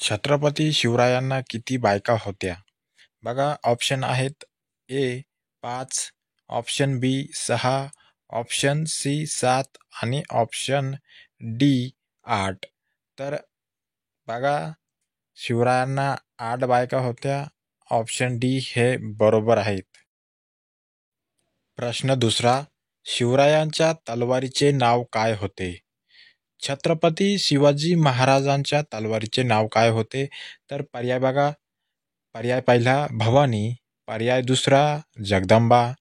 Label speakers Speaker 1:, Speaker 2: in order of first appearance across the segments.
Speaker 1: छत्रपती शिवरायांना किती बायका होत्या? बघा ऑप्शन आहेत. ए 5, ऑप्शन बी 6, ऑप्शन सी 7 आणि ऑप्शन डी 8. तर बघा, शिवरायांना 8 बायका होत्या. ऑप्शन डी हे बरोबर आहेत. प्रश्न दुसरा, शिवरायांच्या तलवारीचे नाव काय होते? छत्रपती शिवाजी महाराजांच्या तलवारीचे नाव काय होते? तर पर्याय बघा. पर्याय पहिला भवानी, पर्याय दुसरा जगदंबा,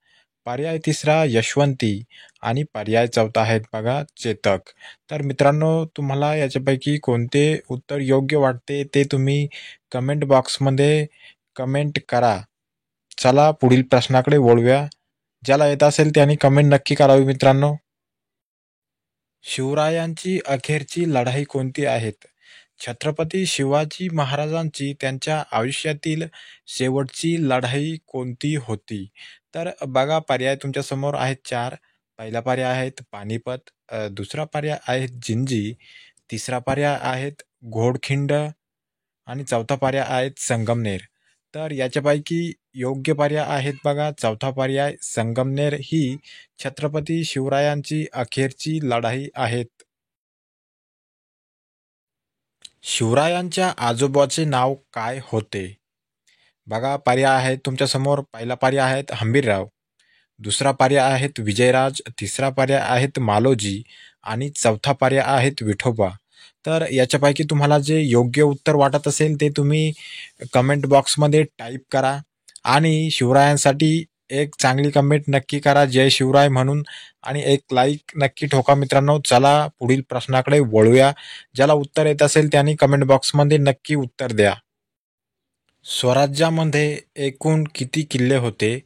Speaker 1: पर्याय तिसरा यशवंती आणि पर्याय चौथा आहेत बघा चेतक. तर मित्रांनो, तुम्हाला याच्यापैकी कोणते उत्तर योग्य वाटते ते तुम्ही कमेंट बॉक्समध्ये कमेंट करा. चला पुढील प्रश्नाकडे वळूया. ज्याला येत असेल त्याने कमेंट नक्की करावी मित्रांनो. शिवरायांची अखेरची लढाई कोणती आहेत? छत्रपती शिवाजी महाराजांची त्यांच्या आयुष्यातील शेवटची लढाई कोणती होती? तर बघा, पर्याय तुमच्यासमोर आहेत 4. पहिला पर्याय आहेत पानिपत, दुसरा पर्याय आहे जिंजी, तिसरा पर्याय आहेत घोडखिंड आणि चौथा पर्याय आहेत संगमनेर. तर याच्यापैकी योग्य पर्याय आहेत बघा चौथा पर्याय संगमनेर ही छत्रपती शिवरायांची अखेरची लढाई आहेत. शिवरायांच्या आजोबाचे नाव काय होते? बघा, पर्याय आहेत तुमच्यासमोर. पहिला पर्याय आहेत हंबीरराव, दुसरा पर्याय आहेत विजयराज, तिसरा पर्याय आहेत मालोजी आणि चौथा पर्याय आहेत विठोबा. तर याच्यापैकी तुम्हाला जे योग्य उत्तर वाटत असेल ते तुम्ही कमेंट बॉक्समध्ये टाईप करा आणि शिवरायांसाठी एक चांगली कमेंट नक्की करा जय शिवराय म्हणून, आणि एक लाईक नक्की ठोका मित्रांनो. चला पुढील प्रश्नाकडे वळूया. ज्याला उत्तर येत असेल त्यांनी कमेंट बॉक्समध्ये नक्की उत्तर द्या. स्वराज्यामध्ये एकूण किती किल्ले होते?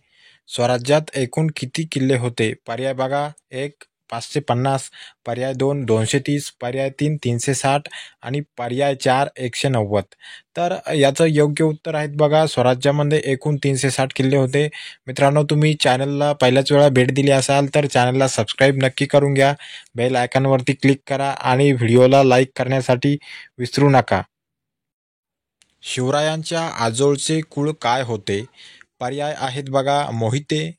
Speaker 1: स्वराज्यात एकूण किती किल्ले होते? पर्याय बघा. 1 550, पर्याय 2 230, पर्याय 3 360 आणि पर्याय 4 190. तर याचं योग्य उत्तर आहेत बघा, स्वराज्यामध्ये एकूण 360 किल्ले होते. मित्रांनो, तुम्ही चॅनलला पहिल्याच वेळा भेट दिली असाल तर चॅनलला सबस्क्राईब नक्की करून घ्या. बेल आयकॉनवरती क्लिक करा आणि व्हिडिओला लाईक करण्यासाठी विसरू नका. शिवरायांच्या आजोळचे कुळ काय होते? पर्याय आहेत बघा मोहिते,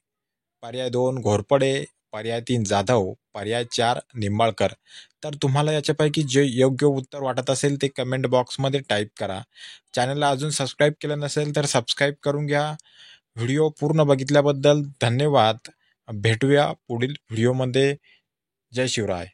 Speaker 1: पर्याय 2 घोरपडे, पर्याय 3 जाधव, पर्याय 4 निंबाळकर. तर तुम्हाला याच्यापैकी जे योग्य उत्तर वाटत असेल ते कमेंट बॉक्समध्ये टाईप करा. चॅनलला अजून सबस्क्राईब केलं नसेल तर सबस्क्राईब करून घ्या. व्हिडिओ पूर्ण बघितल्याबद्दल धन्यवाद. भेटूया पुढील व्हिडिओमध्ये. जय शिवराय.